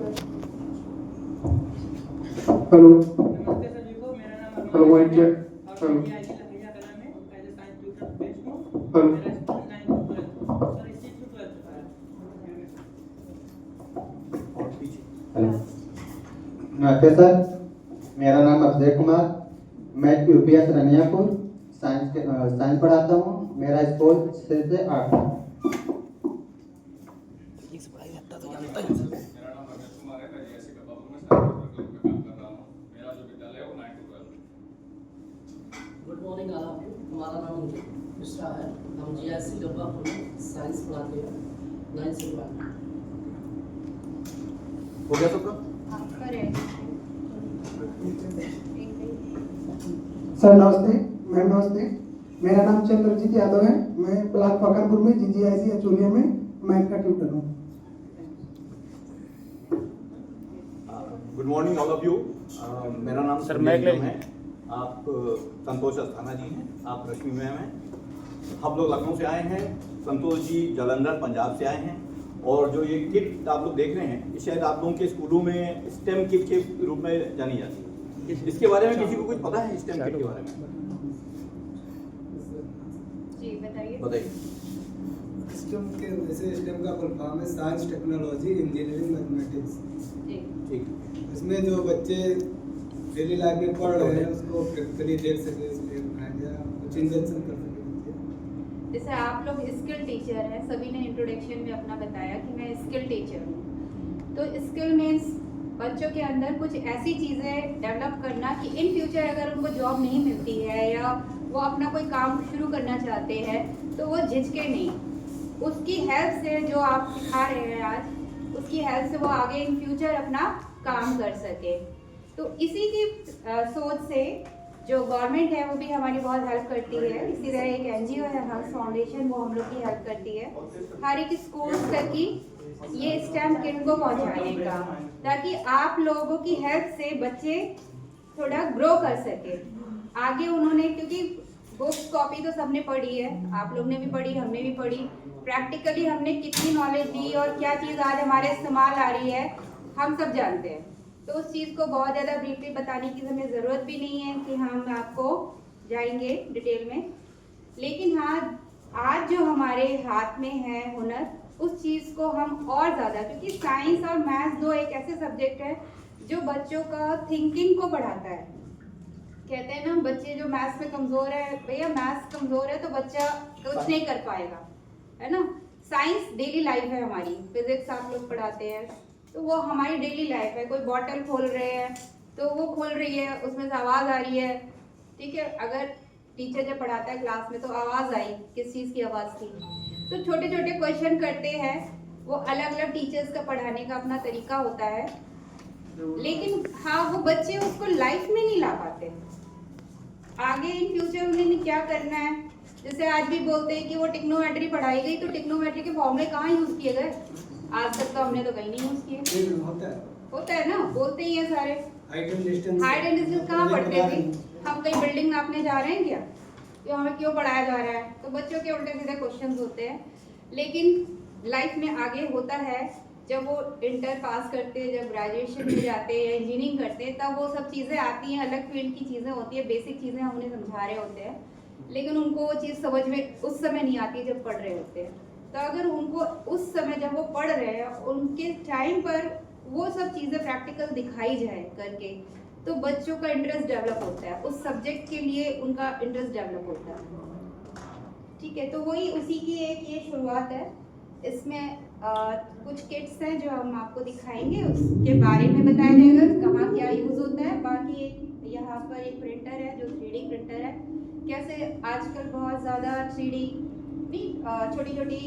Hello नमस्ते सभी को, मेरा नाम हेलो माइक चेक। और हेलो मेरी लहरिया कला में as a science tutor based हूँ। हेलो मेरा स्कूल 9 to 12 सॉरी 6 to 12 का है। और पीछे नमस्ते सर, मेरा नाम अक्षय कुमार, मैं यूपीएस रनियापुर साइंस पढ़ाता हूँ। मेरा स्कूल 6 से 8 है। मेरा नाम रमेश कुमार है। मैं जीएससी कपापुर में साइंस क्लब में काम कर रहा हूँ। मेरा जो विद्यालय है वो 9 to 12। Good morning all of you. हमारा नाम अंकित मिश्रा है। हम जीएससी डब्बापुर में साइंस पढ़ाते हैं 9 से 12। हो गया सबका? सर नमस्ते, मैम नमस्ते। मेरा नाम चंद्रजीत यादव है। मैं ब्लॉक फकरपुर में जीजीआईसी अचोलिया में मैथ का ट्यूटर हूँ। Good morning all of you. मेरा नाम सर, संजय मैं निगम है। आप संतोष अस्थाना जी हैं, आप रश्मि मैम हैं। हम लोग लखनऊ से आए हैं, संतोष जी जालंधर पंजाब से आए हैं। और जो ये किट आप लोग देख रहे हैं, ये शायद आप लोगों के स्कूलों में स्टेम किट के रूप में जानी जाती है। इसके बारे में किसी को कुछ पता है स्टेम किट के बारे में? जी बताइए। बताइए। स्टेम के वैसे स्टेम का फुल फॉर्म है साइंस, टेक्नोलॉजी, इंजीनियरिंग, मैथमेटिक्स। जी ठीक। इसमें जो बच्चे डेली लाइफ में पढ़ रहे हैं उसको प्रैक्टिकली देख सके, इसलिए बनाया गया, कुछ इन्वेंशन कर सके बच्चे। जैसे आप लोग स्किल टीचर हैं, सभी ने इंट्रोडक्शन में अपना बताया कि मैं स्किल टीचर हूँ। तो स्किल मीन्स बच्चों के अंदर कुछ ऐसी चीज़ें डेवलप करना कि इन फ्यूचर अगर उनको जॉब नहीं मिलती है या वो अपना कोई काम शुरू करना चाहते हैं तो वो झिझके नहीं। उसकी हेल्प से जो आप सिखा रहे हैं आज, उसकी हेल्प से वो आगे इन फ्यूचर अपना काम कर सके। तो इसी की सोच से जो गवर्नमेंट है वो भी हमारी बहुत हेल्प करती है। इसी तरह एक एनजीओ है हर्ष फाउंडेशन, वो हम लोग की हेल्प करती है हर एक स्कूल तक की ये स्टेम किट को पहुंचाने का, ताकि आप लोगों की हेल्प से बच्चे थोड़ा ग्रो कर सके आगे। उन्होंने क्योंकि बुक्स कॉपी तो सबने पढ़ी है, आप लोग ने भी पढ़ी, हमने भी पढ़ी। प्रैक्टिकली हमने कितनी नॉलेज दी और क्या चीज़ आज हमारे इस्तेमाल आ रही है हम सब जानते हैं। तो उस चीज़ को बहुत ज़्यादा ब्रीफली बताने की हमें ज़रूरत भी नहीं है कि हम आपको जाएंगे डिटेल में। लेकिन हाँ, आज जो हमारे हाथ में है हुनर, उस चीज़ को हम और ज़्यादा, क्योंकि साइंस और मैथ्स दो एक ऐसे सब्जेक्ट है जो बच्चों का थिंकिंग को बढ़ाता है। कहते हैं ना, बच्चे जो मैथ्स में कमज़ोर है, भैया मैथ्स कमज़ोर है तो बच्चा कुछ नहीं कर पाएगा, है ना। साइंस डेली लाइफ है हमारी, फिजिक्स आप लोग पढ़ाते हैं तो वो हमारी डेली लाइफ है। कोई बॉटल खोल रहे हैं तो वो खोल रही है, उसमें से आवाज़ आ रही है, ठीक है। अगर टीचर जब पढ़ाता है क्लास में तो आवाज़ आई, किस चीज़ की आवाज़ थी। तो छोटे छोटे क्वेश्चन करते हैं, वो अलग अलग टीचर्स का पढ़ाने का अपना तरीका होता है। लेकिन हाँ, वो बच्चे उसको लाइफ में नहीं ला पाते। आगे इन फ्यूचर उन्हें क्या करना है, जैसे आज भी बोलते हैं कि वो टिक्नोमेट्री पढ़ाई गई, तो टिक्नोमेट्री के फॉर्मूले कहाँ यूज़ किए गए? आज तक तो हमने तो कहीं नहीं यूज़ किए। होता है ना, बोलते ही है सारे। हाइट एंड डिस्टेंस कहाँ पढ़ते थे? हम कहीं बिल्डिंग नापने जा रहे हैं क्या? तो हमें क्यों पढ़ाया जा रहा है? तो बच्चों के उल्टे सीधे क्वेश्चंस होते हैं। लेकिन लाइफ में आगे होता है जब वो इंटर पास करते हैं, जब ग्रेजुएशन में जाते हैं या इंजीनियरिंग करते हैं, तब वो सब चीज़ें आती हैं, अलग फील्ड की चीज़ें होती है, बेसिक चीज़ें हम उन्हें समझा रहे होते हैं, लेकिन उनको वो चीज़ समझ में उस समय नहीं आती जब पढ़ रहे होते हैं। तो अगर उनको उस समय जब वो पढ़ रहे हैं, उनके टाइम पर वो सब चीज़ें प्रैक्टिकल दिखाई जाए करके, तो बच्चों का इंटरेस्ट डेवलप होता है, उस सब्जेक्ट के लिए उनका इंटरेस्ट डेवलप होता है, ठीक है। तो वही उसी की एक ये शुरुआत है। इसमें कुछ किट्स हैं जो हम आपको दिखाएंगे, उसके बारे में बताया जाएगा कहाँ क्या यूज़ होता है। बाकी एक यहाँ पर एक प्रिंटर है जो 3D प्रिंटर है। कैसे आजकल बहुत ज़्यादा 3D नहीं, छोटी छोटी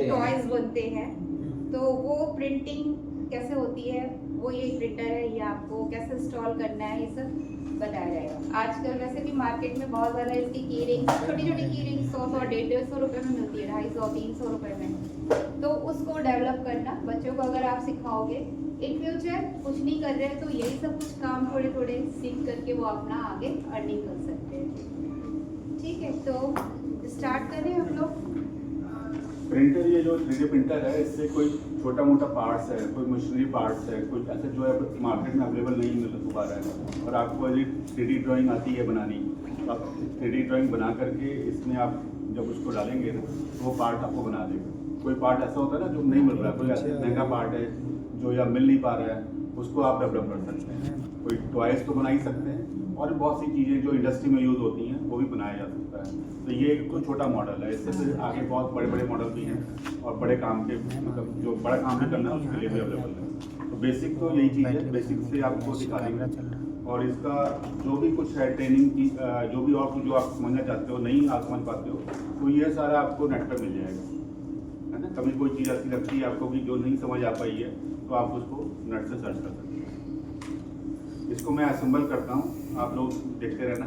टॉयज बनते हैं, तो वो प्रिंटिंग कैसे होती है, वो ये प्रिंटर है, ये आपको कैसे इंस्टॉल करना है, ये सब बताया जाएगा। आजकल वैसे भी मार्केट में बहुत ज़्यादा इसकी की रिंग, छोटी छोटी की रिंग 100 150 रुपये में मिलती है, 250 300 रुपये में। तो उसको डेवलप करना बच्चों को अगर आप सिखाओगे, इन फ्यूचर कुछ नहीं कर रहे हैं तो यही सब कुछ काम थोड़े थोड़े सीख करके वो अपना आगे अर्निंग कर सकते हैं, ठीक है। तो स्टार्ट करें हम लोग। प्रिंटर, ये जो 3D प्रिंटर है, इससे कोई छोटा मोटा पार्ट्स है, कोई मशीनरी पार्ट्स है, कुछ ऐसे जो है मार्केट में अवेलेबल नहीं मिल पा रहा है और आपको यदि 3D ड्राइंग आती है बनानी, तो आप 3D ड्राइंग बना करके इसमें आप जब उसको डालेंगे ना तो वो पार्ट आपको बना देगा। कोई पार्ट ऐसा होता है ना जो नहीं मिल रहा है, कोई ऐसा महंगा पार्ट है जो या मिल नहीं पा रहा है, उसको आप डेवलप कर सकते हैं। कोई टॉयज तो बना ही सकते हैं और बहुत सी चीज़ें जो इंडस्ट्री में यूज़ होती हैं वो भी बनाया जा सकता है। तो ये एक तो छोटा मॉडल है, इससे फिर आगे बहुत बड़े बड़े मॉडल भी हैं और बड़े काम के मतलब जो बड़ा काम भी करना है उसके लिए भी अवेलेबल है। तो बेसिक तो यही चीज़ है, बेसिक से आपको दिखा देंगे और इसका जो भी कुछ है ट्रेनिंग की जो भी और कुछ जो आप समझना चाहते हो नहीं आप समझ पाते हो तो ये सारा आपको नेट पर मिल जाएगा, है ना। कभी कोई चीज़ ऐसी लगती है आपको कि जो नहीं समझ आ पाई है तो आप उसको नेट से सर्च कर सकते हैं। इसको मैं असेंबल करता हूँ, आप लोग देखते रहना,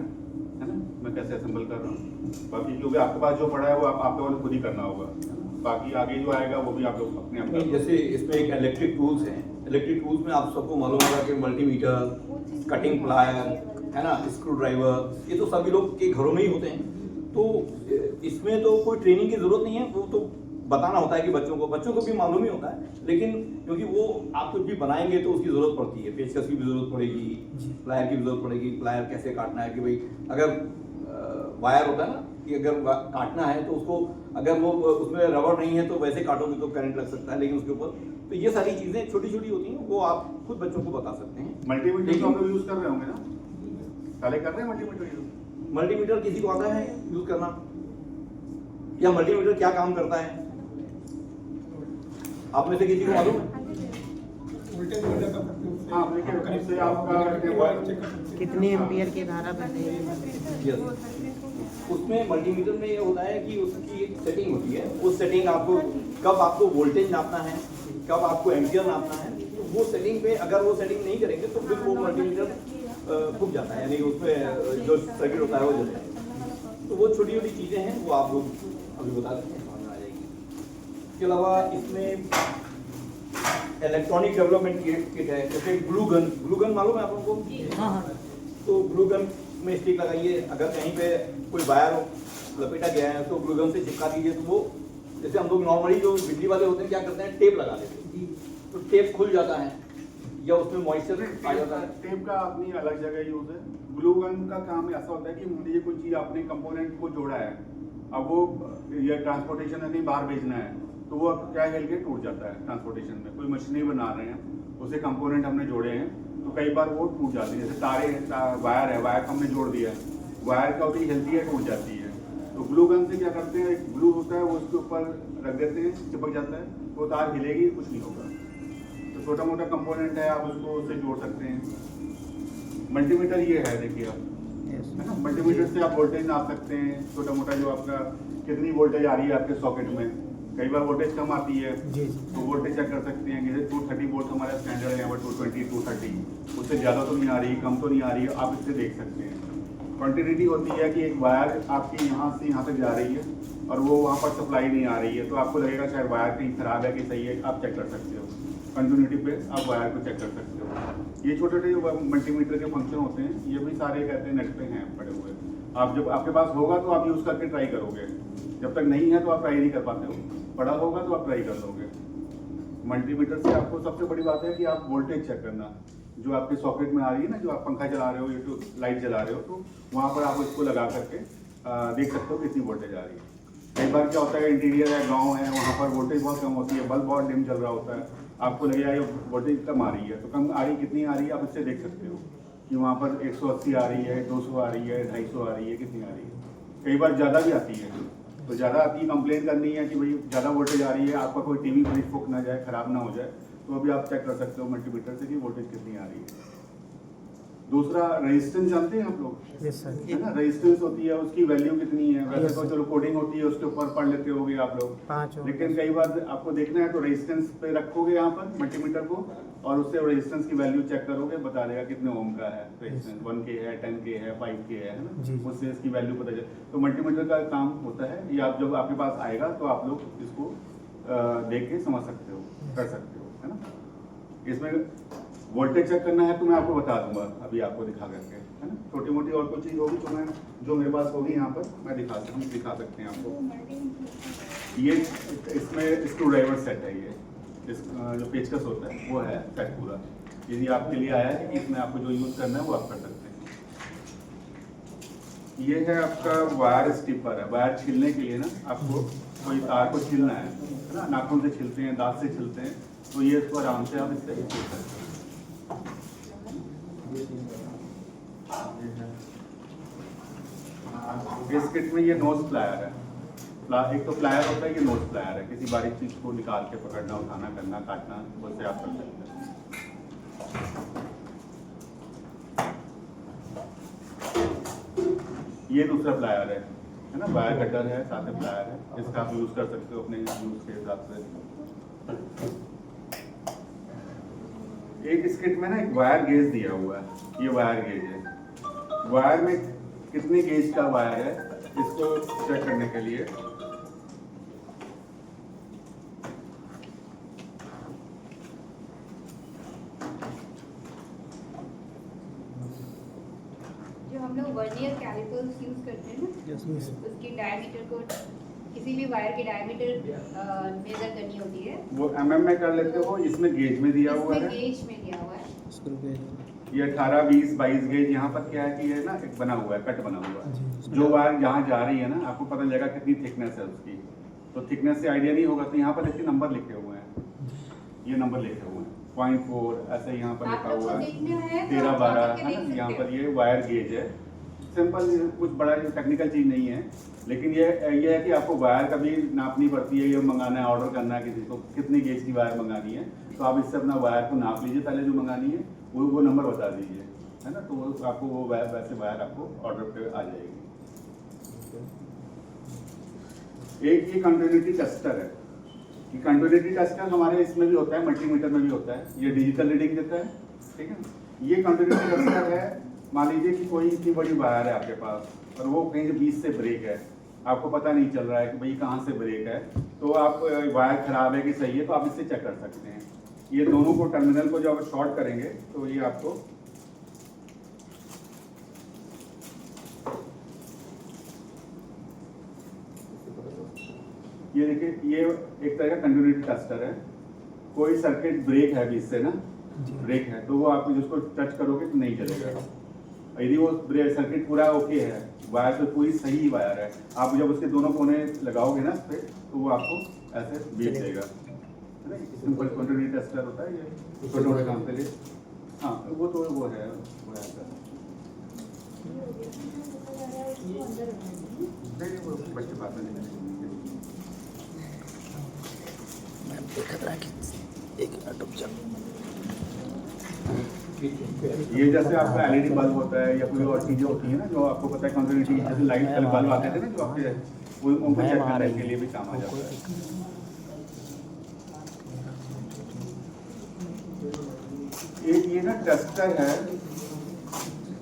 है ना, मैं कैसे असेंबल कर रहा हूँ। बाकी क्योंकि आपके पास जो पड़ा है वो आपको खुद ही करना होगा, बाकी आगे जो आएगा वो भी आप लोग अपने आप नहीं, जैसे इसमें एक इलेक्ट्रिक टूल्स हैं, इलेक्ट्रिक टूल्स में आप सबको मालूम होगा कि मल्टीमीटर, कटिंग प्लायर, है ना, स्क्रू ड्राइवर, ये तो सभी लोग के घरों में ही होते हैं। तो इसमें तो कोई ट्रेनिंग की जरूरत नहीं है, वो तो बताना होता है कि बच्चों को भी मालूम ही होता है। लेकिन क्योंकि वो आप कुछ भी बनाएंगे तो उसकी ज़रूरत पड़ती है, पेचकस की भी ज़रूरत पड़ेगी, प्लायर की भी ज़रूरत पड़ेगी, प्लायर कैसे काटना है कि भाई अगर वायर होता है ना कि अगर काटना है तो उसको अगर वो उसमें रबर नहीं है तो वैसे काटोगे तो करंट लग सकता है, लेकिन उसके ऊपर तो ये सारी चीज़ें छोटी छोटी होती हैं, वो आप खुद बच्चों को बता सकते हैं। मल्टीमीटर तो हम लोग यूज़ कर रहे होंगे ना, पहले कर रहे हैं मल्टीमीटर यूज़। मल्टीमीटर किसी को आता है यूज़ करना, या मल्टीमीटर क्या काम करता है आप में से किसी को मालूम है? हाँ, लेकिन इससे आपका कितनी एम्पियर की धारा बहती है? उसमें मल्टीमीटर में ये होता है कि उसकी एक सेटिंग होती है, उस सेटिंग आपको कब आपको वोल्टेज नापना है, कब आपको एम्पियर नापना है, तो वो सेटिंग पे अगर वो सेटिंग नहीं करेंगे तो फिर वो मल्टीमीटर फूक जाता है, यानी उसमें जो सर्किट होता है वो जलता है। तो वो छोटी छोटी चीज़ें हैं वो आप लोग अभी बता देते हैं, समझ में आ जाएगी। इसके अलावा इसमें इलेक्ट्रॉनिक डेवलपमेंट किट है, जैसे ग्लू गन मालूम है आप लोगों को? हाँ। तो ग्लू गन में स्टिक लगाइए, अगर कहीं पे कोई वायर लपेटा गया है तो ग्लू गन से चिपका दीजिए, तो वो जैसे हम लोग नॉर्मली जो बिजली वाले होते हैं क्या करते हैं, टेप लगा देते हैं, तो टेप खुल जाता है या उसमें मॉइस्चर आ जाता है। टेप का अपनी अलग जगह यूज है। ग्लू गन का काम ऐसा होता है कि मान लीजिए कोई चीज़ आपने कंपोनेंट को जोड़ा है, अब वो या ट्रांसपोर्टेशन है, कहीं बाहर भेजना है, तो वो क्या हिल के टूट जाता है ट्रांसपोर्टेशन में। कोई मशीनरी बना रहे हैं, उसे कंपोनेंट हमने जोड़े हैं तो कई बार वो टूट जाती है। जैसे तारे वायर है, वायर को हमने जोड़ दिया है, वायर का होती हिलती है, टूट जाती है। तो ग्लू गन से क्या करते हैं, एक ग्लू होता है वो उसके ऊपर रख देते हैं, चिपक जाता है, वो तार हिलेगी, कुछ नहीं होगा। तो छोटा मोटा कंपोनेंट है, आप उसको उससे जोड़ सकते हैं। मल्टीमीटर ये है, देखिए आप, है ना, मल्टीमीटर से आप वोल्टेज नाप सकते हैं, छोटा मोटा जो आपका कितनी वोल्टेज आ रही है आपके सॉकेट में। कई बार वोल्टेज कम आती है तो वोल्टेज चेक कर सकते हैं। जैसे 230 वोल्ट हमारा स्टैंडर्ड है, यहाँ पर 220 230, उससे ज़्यादा तो नहीं आ रही, कम तो नहीं आ रही है, आप इससे देख सकते हैं। क्वांटिटी होती है कि एक वायर आपकी यहाँ से यहाँ तक जा रही है और वो वहाँ पर सप्लाई नहीं आ रही है, तो आपको लगेगा शायद वायर कहीं खराब है कि सही है, आप चेक कर सकते हो। कंटिन्यूटी पे आप वायर को चेक कर सकते हो। ये छोटे छोटे जो मल्टीमीटर के फंक्शन होते हैं, ये भी सारे कहते हैं नेट पे हैं पड़े हुए। आप जब आपके पास होगा तो आप यूज़ करके ट्राई करोगे, जब तक नहीं है तो आप ट्राई नहीं कर पाते हो। पड़ा होगा तो आप ट्राई कर लोगे। मल्टीमीटर से आपको सबसे बड़ी बात है कि आप वोल्टेज चेक करना, जो आपके सॉकेट में आ रही है ना, जो आप पंखा चला रहे हो या तो लाइट जला रहे हो, तो वहाँ पर आप उसको लगा करके देख सकते हो कितनी वोल्टेज आ रही है। कई बार क्या होता है, इंटीरियर है, गाँव है, वहाँ पर वोल्टेज बहुत कम होती है, बल्ब बहुत डिम चल रहा होता है, आपको लगेगा ये वोल्टेज कम आ रही है, तो कम आ रही कितनी आ रही है आप इससे देख सकते हो कि वहाँ पर 180 आ रही है, 200 आ रही है, 250 आ रही है, कितनी आ रही है। कई बार ज़्यादा भी आती है, तो ज़्यादा आती है, कंप्लेन करनी है कि भाई ज़्यादा वोल्टेज आ रही है, आपका कोई टीवी फ्रिज फूक ना जाए, ख़राब ना हो जाए, तो अभी आप चेक कर सकते हो मल्टीमीटर से कि वोल्टेज कितनी आ रही है। दूसरा, रेजिस्टेंस जानते हैं आप लोग? Yes sir. है ना, रेजिस्टेंस होती है, उसकी वैल्यू कितनी है। वैसे तो चलो कोडिंग होती है, उसके ऊपर पढ़ लेते होगे आप लोग, 5 लेकिन कई बार आपको देखना है तो रेजिस्टेंस पे रखोगे यहाँ पर मल्टीमीटर को, और उससे रेजिस्टेंस की वैल्यू चेक करोगे, बता देगा कितने ओम का है रेजिस्टेंस, 1K है, 10K है, 5K है ना, उससे इसकी वैल्यू पता चले। तो मल्टीमीटर का काम होता है ये, आप जब आपके पास आएगा तो आप लोग इसको देख के समझ सकते हो, कर सकते हो, है ना। इसमें वोल्टेज चेक करना है तो मैं आपको बता दूंगा अभी आपको दिखा करके, है ना। छोटी मोटी और कोई चीज़ होगी तो मैं, जो मेरे पास होगी यहाँ पर मैं दिखा सकते हैं आपको। ये इसमें स्क्रू ड्राइवर सेट है, ये इस जो पेचकस होता है वो है सेट पूरा। यदि आपके लिए आया है कि इसमें आपको जो यूज़ करना है वो आप कर सकते हैं। ये है आपका वायर स्टिपर है। वायर छीलने के लिए ना आपको कोई तार को छीलना है ना, नाखून से छीलते हैं, दांत से छीलते हैं, तो ये इसको आराम से आप इससे छील सकते हैं। इस किट में ये नोज प्लायर है। एक तो प्लायर होता है, ये नोज प्लायर है। किसी बारीक चीज को निकाल के पकड़ना, उठाना, करना, काटना, उससे आप कर सकते हैं। ये दूसरा प्लायर है ना, वायर कटर है, साथ में प्लायर है। इसका आप यूज कर सकते हो अपने यूज के हिसाब से। एक इस किट में ना एक वायर गेज दिया हुआ है। ये वायर गेज है। वायर में कितने गेज का वायर है इसको चेक करने के लिए जो हम लोग वर्नियर कैलिपर्स यूज करते हैं ना, उसकी डायमीटर को, किसी भी वायर की डायमीटर मेजर करनी होती है, वो mm में कर लेते हो। इसमें गेज में दिया हुआ इसमें है। गेज में दिया हुआ है। ये 18, 20, 22 गेज। यहाँ पर क्या है कि ये ना एक बना हुआ है, कट बना हुआ है। जो वायर जहाँ जा रही है ना, आपको पता चलेगा कितनी थिकनेस है उसकी। तो थिकनेस से आइडिया नहीं होगा, तो यहाँ पर देखिए नंबर लिखे हुए हैं। ये नंबर लिखे हुए हैं 0.4 ऐसे यहाँ पर आप लिखा लोग को हुआ है। देखना है तो 13, आप 12 करके है देख ना। सकते यहाँ हो। पर ये वायर गेज है। सिंपल, कुछ बड़ा टेक्निकल चीज़ नहीं है, लेकिन ये है कि आपको वायर कभी नापनी पड़ती है। ये मंगाना है, ऑर्डर करना है किसी को, कितनी गेज की वायर मंगानी है, तो आप इससे अपना वायर को नाप लीजिए। पहले जो मंगानी है वो नंबर बता दीजिए, है ना। तो वो आपको वो वायर, वैसे वायर आपको ऑर्डर पे आ जाएगी। एक ये कंटिन्यूटी टेस्टर है। ये कंटिन्यूटी टेस्टर हमारे इसमें भी होता है, मल्टीमीटर में भी होता है। ये डिजिटल रीडिंग देता है, ठीक है। ये कंटिन्यूटी टेस्टर है। मान लीजिए कि कोई इतनी बड़ी वायर है आपके पास और वो कहीं से बीच से ब्रेक है, आपको पता नहीं चल रहा है कि भाई कहाँ से ब्रेक है, तो आप वायर खराब है कि सही है, तो आप इससे चेक कर सकते हैं। ये दोनों को, टर्मिनल को जब आप शॉर्ट करेंगे तो ये आपको ये देखिए, ये एक तरह का कंटिन्यूटी टेस्टर है। कोई सर्किट ब्रेक है बीच से ना, ब्रेक है, तो वो आप जिसको टच करोगे तो नहीं चलेगा। यदि वो सर्किट पूरा ओके है, वायर तो पूरी सही वायर है, आप जब उसके दोनों कोने लगाओगे ना इस पे, तो वो आपको ऐसे बेच देगा। सिंपल कंटिन्यूटी टेस्टर होता है ये, छोटे छोटे काम के लिए। हाँ, वो तो वो है, वो ऐसा नहीं, वो बच्चे बात में नहीं। ये जैसे आपका एलईडी बल्ब होता है या कोई और चीजें होती है ना, जो आपको पता है कंटिन्यूटी, जैसे लाइट वाले बल्ब आते थे ना जो आपके, उनको चेक करने के लिए भी काम आ जाता है। एक ये ना टेस्टर है,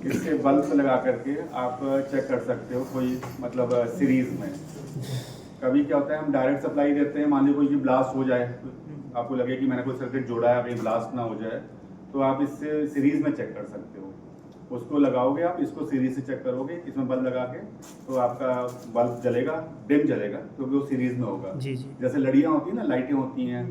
इसके बल्ब लगा करके आप चेक कर सकते हो कोई, मतलब सीरीज में। कभी क्या होता है, हम डायरेक्ट सप्लाई देते हैं, मान लीजिए कोई ब्लास्ट हो जाए, आपको लगे कि मैंने कोई सर्किट जोड़ा है, अभी ब्लास्ट ना हो जाए, तो आप इससे सीरीज में चेक कर सकते हो। उसको लगाओगे आप, इसको सीरीज से चेक करोगे, इसमें बल्ब लगा के, तो आपका बल्ब जलेगा, डिम जलेगा, क्योंकि वो सीरीज में होगा। जैसे लड़ियाँ होती हैं ना, लाइटें होती हैं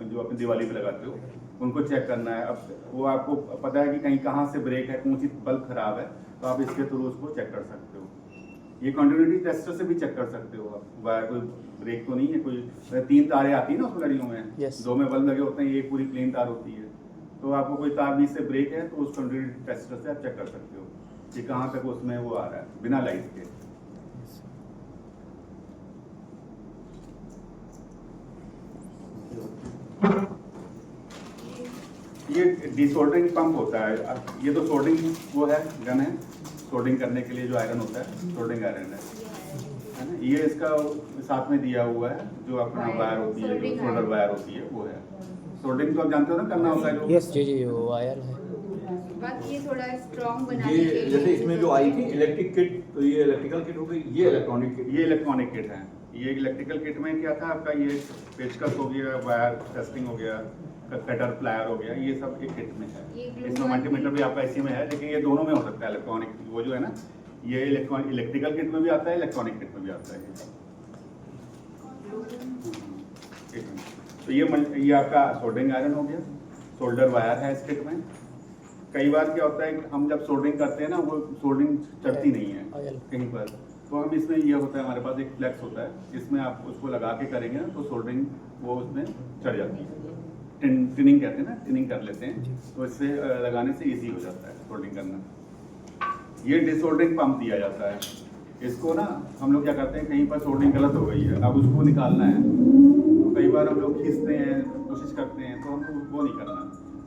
जो अपनी दिवाली पे लगाते हो, उनको चेक करना है। अब वो आपको पता है कि कहीं कहाँ से ब्रेक है, कौन सी बल्ब खराब है, तो आप इसके थ्रू उसको चेक कर सकते हो। ये कंटिन्यूटी टेस्टर से भी चेक कर सकते हो आप, वायर कोई ब्रेक तो नहीं है। कोई 3 तारें आती है ना उस लड़ियों में, 2 में बल्ब लगे होते हैं, ये पूरी प्लेन तार होती है। तो आपको कोई तार बीच से ब्रेक है, तो उस कंटिन्यूटी टेस्टर से आप चेक कर सकते हो कि कहाँ तक उसमें वो आ रहा है, बिना लाइट के। ये डिसोल्डरिंग पंप होता है। ये तो सोल्डरिंग वो है, गन है, सोल्डरिंग करने के लिए जो आयरन होता है, सोल्डरिंग आयरन है ना। ये इसका साथ में दिया हुआ है, जो अपना वायर होती है, जो सोल्डर वायर होती है, वो है। सोल्डरिंग तो आप जानते हो ना, करना होता है जो। जी वो वायर है। बाकी ये थोड़ा स्ट्रॉन्ग बनाने ये के लिए, जैसे इसमें जो आई थी इलेक्ट्रिक किट, तो ये इलेक्ट्रिकल किट हो गई, ये इलेक्ट्रॉनिक किट। ये इलेक्ट्रॉनिक किट है। ये इलेक्ट्रिकल किट में क्या था आपका, ये पेचकस हो गया, वायर टेस्टिंग हो गया, कटर प्लायर हो गया, ये सब एक किट में है। इसमें मल्टीमीटर भी आपका इसी में है, लेकिन ये दोनों में हो सकता है। इलेक्ट्रॉनिक वो जो है ना, ये इलेक्ट्रिकल किट में भी आता है, इलेक्ट्रॉनिक किट में भी आता है। तो ये आपका सोल्डरिंग आयरन हो गया, सोल्डर वायर है इस किट में। कई बार क्या होता है कि हम जब सोल्डरिंग करते हैं ना, वो सोल्डरिंग चढ़ती नहीं है कहीं पर, तो हम इसमें ये होता है, हमारे पास एक फ्लेक्स होता है, इसमें आप उसको लगा के करेंगे ना तो सोल्डरिंग वो उसमें चढ़ जाती है। टिनिंग कहते हैं ना, टिनिंग कर लेते हैं, तो इससे लगाने से ईजी हो जाता है सोल्डरिंग करना। ये डिसोल्डरिंग पंप दिया जाता है। इसको ना हम लोग क्या करते हैं, कहीं पर सोल्डरिंग गलत हो गई है, अब उसको निकालना है, तो कई बार हम लोग खींचते हैं, कोशिश करते हैं, तो हमको वो नहीं करना।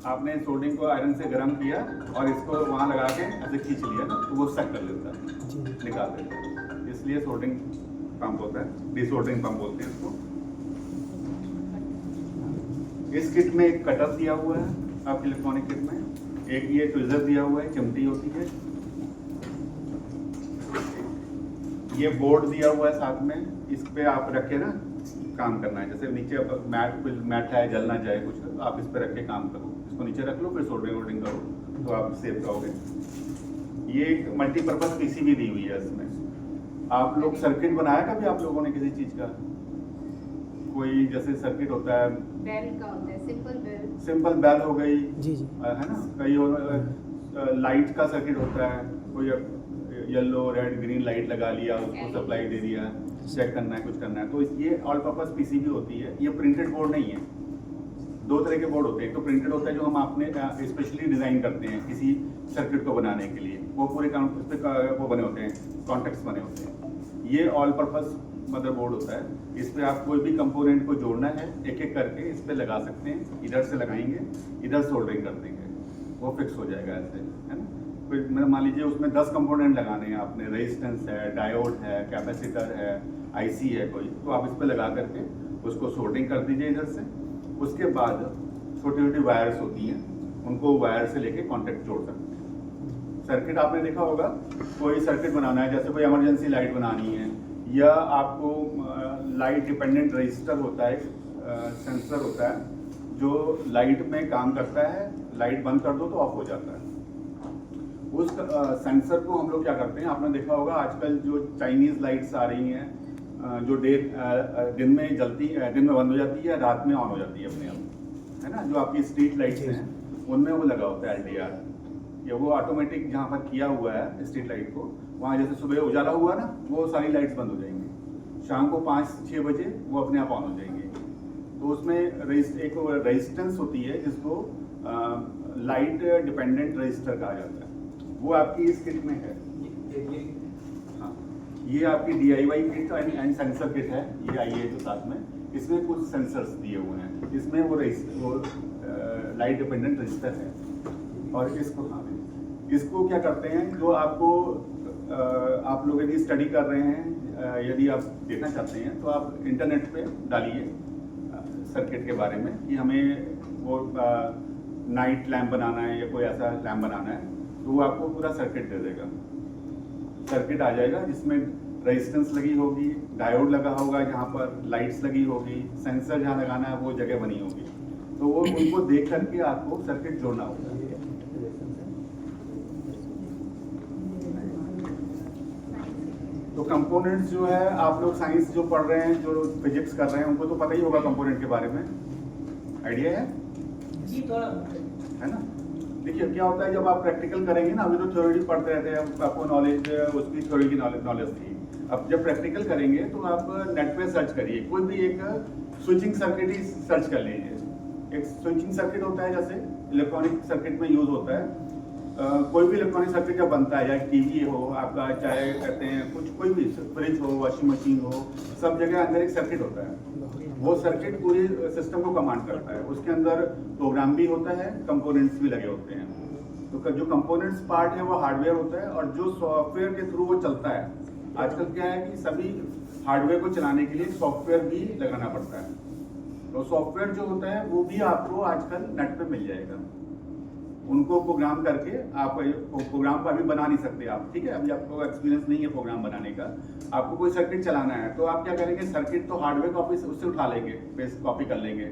आपने सोल्डरिंग को आयरन से गर्म किया और इसको वहाँ लगा के ऐसे खींच लिया ना, तो वो सक कर लेता है, निकाल देता है। इसलिए सोल्डरिंग पंप होता है, डिसोल्डरिंग पंप बोलते हैं इसको। इस किट में एक कटर दिया हुआ है आपके इलेक्ट्रॉनिक किट में, एक ये ट्विजर दिया हुआ है, चिमटी होती है, ये बोर्ड दिया हुआ है साथ में, इस पे आप रख के ना काम करना है। जैसे नीचे मैट है, जल ना जाए कुछ, तो आप इस पे रख के काम करो, इसको नीचे रख लो, फिर सोल्डरिंग करो, तो आप सेफ रहोगे। ये एक मल्टीपर्पज पीसीबी दी हुई है इसमें। आप लोग सर्किट बनाया कभी आप लोगों ने किसी चीज का? कोई जैसे सर्किट होता है, बेल का होता है, सिंपल बेल हो गई, जी है ना, कई लाइट का सर्किट होता है, कोई येलो रेड ग्रीन लाइट लगा लिया, उसको सप्लाई दे दिया, चेक करना है, कुछ करना है, तो ये ऑल पर्पस पीसीबी होती है। ये प्रिंटेड बोर्ड नहीं है, दो तरह के बोर्ड होते हैं। एक तो प्रिंटेड होता है जो हम आपने स्पेशली डिजाइन करते हैं किसी सर्किट को बनाने के लिए, वो पूरे वो बने होते हैं, कॉन्टेक्ट्स बने होते हैं। ये ऑल पर्पस मदरबोर्ड होता है, इस पे आप कोई भी कंपोनेंट को जोड़ना है, एक एक करके इस पे लगा सकते हैं, इधर से लगाएंगे, इधर सोल्डरिंग कर देंगे, वो फिक्स हो जाएगा ऐसे, है ना। फिर मान लीजिए उसमें 10 कंपोनेंट लगाने हैं आपने, रेजिस्टेंस है, डायोड है, कैपेसिटर है, आईसी है कोई, तो आप इस पे लगा करके उसको सोल्डरिंग कर दीजिए इधर से। उसके बाद छोटी छोटी वायर्स होती हैं, उनको वायर से लेके कॉन्टेक्ट जोड़ सकते हैं। सर्किट आपने देखा होगा, कोई सर्किट बनाना है, जैसे कोई इमरजेंसी लाइट बनानी है, या आपको लाइट डिपेंडेंट रजिस्टर होता है, सेंसर होता है जो लाइट में काम करता है, लाइट बंद कर दो तो ऑफ हो जाता है। उस सेंसर को हम लोग क्या करते हैं, आपने देखा होगा आजकल जो चाइनीज लाइट्स आ रही हैं, जो दिन में जलती, दिन में बंद हो जाती है, रात में ऑन हो जाती है अपने आप, है ना, जो आपकी स्ट्रीट लाइट्स हैं उनमें वो लगा होता है LDR, या वो ऑटोमेटिक जहाँ पर किया हुआ है स्ट्रीट लाइट को, वहाँ जैसे सुबह उजाला हुआ ना, वो सारी लाइट्स बंद हो जाएंगी, शाम को 5-6 बजे वो अपने आप ऑन हो जाएंगे। तो उसमें एक रेजिस्टेंस होती है जिसको लाइट डिपेंडेंट रजिस्टर कहा जाता है, वो आपकी इस किट में है। हाँ, ये आपकी DIY kit and sensor kit है, ये आई है जो साथ में, इसमें कुछ सेंसर्स दिए हुए हैं, इसमें वो लाइट डिपेंडेंट रजिस्टर है। और इसको क्या करते हैं, जो आपको आप लोग यदि स्टडी कर रहे हैं, यदि आप देखना चाहते हैं, तो आप इंटरनेट पे डालिए सर्किट के बारे में कि हमें वो नाइट लैम्प बनाना है या कोई ऐसा लैम्प बनाना है, तो वो आपको पूरा सर्किट दे देगा। सर्किट आ जाएगा जिसमें रेजिस्टेंस लगी होगी, डायोड लगा होगा, जहाँ पर लाइट्स लगी होगी, सेंसर जहाँ लगाना है वो जगह बनी होगी, तो वो उनको देख करके आपको सर्किट जोड़ना होगा। तो कंपोनेंट्स जो है, आप लोग साइंस जो पढ़ रहे हैं, जो फिजिक्स कर रहे हैं, उनको तो पता ही होगा कंपोनेंट के बारे में, आइडिया है जी थोड़ा, है ना। देखिए क्या होता है, जब आप प्रैक्टिकल करेंगे ना, अभी तो थ्योरी पढ़ते रहते हैं, आपको नॉलेज उसकी थ्योरी की नॉलेज थी, अब जब प्रैक्टिकल करेंगे तो आप नेट पे सर्च करिए, कोई भी एक स्विचिंग सर्किट ही सर्च कर लीजिए। एक स्विचिंग सर्किट होता है, जैसे इलेक्ट्रॉनिक सर्किट में यूज होता है, कोई भी इलेक्ट्रॉनिक सर्किट जब बनता है, या टीवी हो आपका, चाहे कहते हैं कुछ, कोई भी फ्रिज हो, वॉशिंग मशीन हो, सब जगह अंदर एक सर्किट होता है। वो सर्किट पूरी सिस्टम को कमांड करता है, उसके अंदर प्रोग्राम भी होता है, कंपोनेंट्स भी लगे होते हैं। तो जो कंपोनेंट्स पार्ट है वो हार्डवेयर होता है, और जो सॉफ्टवेयर के थ्रू वो चलता है। आजकल क्या है कि सभी हार्डवेयर को चलाने के लिए सॉफ्टवेयर भी लगाना पड़ता है, तो सॉफ्टवेयर जो होता है वो भी आपको आजकल नेट पे मिल जाएगा। उनको प्रोग्राम करके आप प्रोग्राम को अभी बना नहीं सकते आप, ठीक है, अभी आपको एक्सपीरियंस नहीं है प्रोग्राम बनाने का, आपको कोई सर्किट चलाना है, तो आप क्या करेंगे, सर्किट तो हार्डवेयर कॉपी उससे उठा लेंगे, बेस कॉपी कर लेंगे,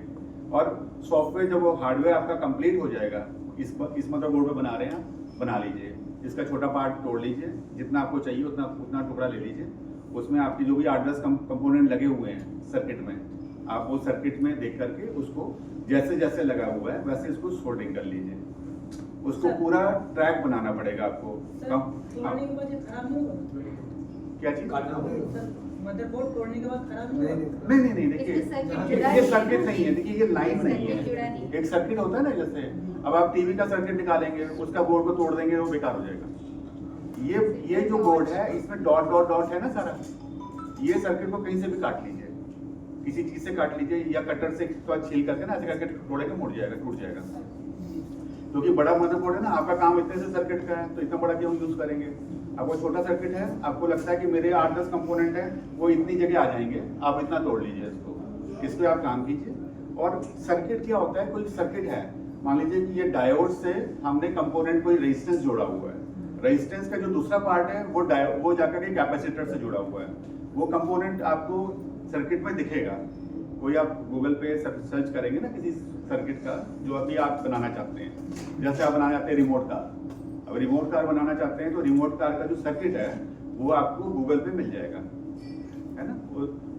और सॉफ्टवेयर जब वो हार्डवेयर आपका कंप्लीट हो जाएगा, इस मदरबोर्ड पे बना रहे हैं, बना लीजिए, इसका छोटा पार्ट तोड़ लीजिए, जितना आपको चाहिए उतना टुकड़ा ले लीजिए, उसमें आपकी जो भी 8-10 कंपोनेंट लगे हुए हैं सर्किट में, आप वो सर्किट में देख करके उसको जैसे जैसे लगा हुआ है वैसे इसको सोल्डिंग कर लीजिए। उसको सर। पूरा ट्रैक बनाना पड़ेगा आपको। सर, हाँ। तोड़ने के बाद ये खराब नहीं होगा? क्या चीज? सर, मदरबोर्ड तोड़ने के बाद खराब नहीं होगा? नहीं देखिए, इसमें सर्किट ये जुड़ा ये नहीं सर्किट है। नहीं है। देखिए ये लाइन नहीं सर्किट जुड़ा है। नहीं। एक सर्किट होता है ना, जैसे अब आप टीवी का सर्किट निकालेंगे, उसका बोर्ड को तोड़ देंगे, वो बेकार हो जाएगा। ये जो बोर्ड है इसमें डॉट डॉट डॉट है ना सारा, ये सर्किट को कहीं से भी काट लीजिए, किसी चीज से काट लीजिए या कटर से छील करके ना ऐसे करके तोड़ेगा, मुड़ जाएगा, टूट जाएगा। क्योंकि बड़ा मदरबोर्ड है ना, आपका काम इतने से सर्किट का है तो इतना बड़ा क्यों यूज करेंगे। अब वो छोटा सर्किट है, आपको लगता है कि मेरे 8-10 कंपोनेंट है, वो इतनी जगह आ जाएंगे, आप इतना तोड़ लीजिए इसको, इस पे आप काम कीजिए। और सर्किट क्या होता है, कोई सर्किट है, मान लीजिए कि ये डायोड से हमने कंपोनेंट कोई रेजिस्टेंस जोड़ा हुआ है, रेजिस्टेंस का जो दूसरा पार्ट है वो जाकर के कैपेसिटर से जुड़ा हुआ है। वो कंपोनेंट आपको सर्किट में दिखेगा। कोई आप गूगल पे सर्च करेंगे ना किसी सर्किट का जो अभी आप बनाना चाहते हैं, जैसे आप बनाना चाहते हैं रिमोट कार, अब रिमोट कार बनाना चाहते हैं तो रिमोट कार का जो सर्किट है वो आपको गूगल पे मिल जाएगा, है ना।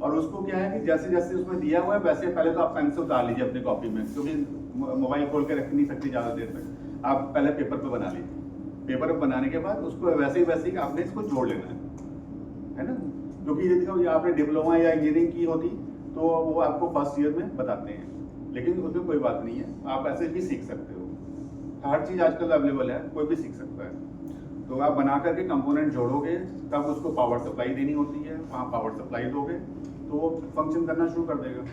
और उसको क्या है कि जैसे जैसे उसमें दिया हुआ है वैसे पहले तो आप पेन से उतार लीजिए अपनी कॉपी में, क्योंकि मोबाइल खोल के रख नहीं सकती ज़्यादा देर तक। आप पहले पेपर पे बना लीजिए, पेपर पे बनाने के बाद उसको वैसे ही आपने इसको जोड़ लेना है ना। क्योंकि यदि आपने डिप्लोमा या इंजीनियरिंग की होती तो वो आपको फर्स्ट ईयर में बताते हैं, लेकिन उसमें कोई बात नहीं है, आप ऐसे भी सीख सकते हो। हर चीज़ आजकल अवेलेबल है, कोई भी सीख सकता है। तो आप बना करके कंपोनेंट जोड़ोगे, तब उसको पावर सप्लाई देनी होती है, वहाँ पावर सप्लाई दोगे तो वो फंक्शन करना शुरू कर देगा।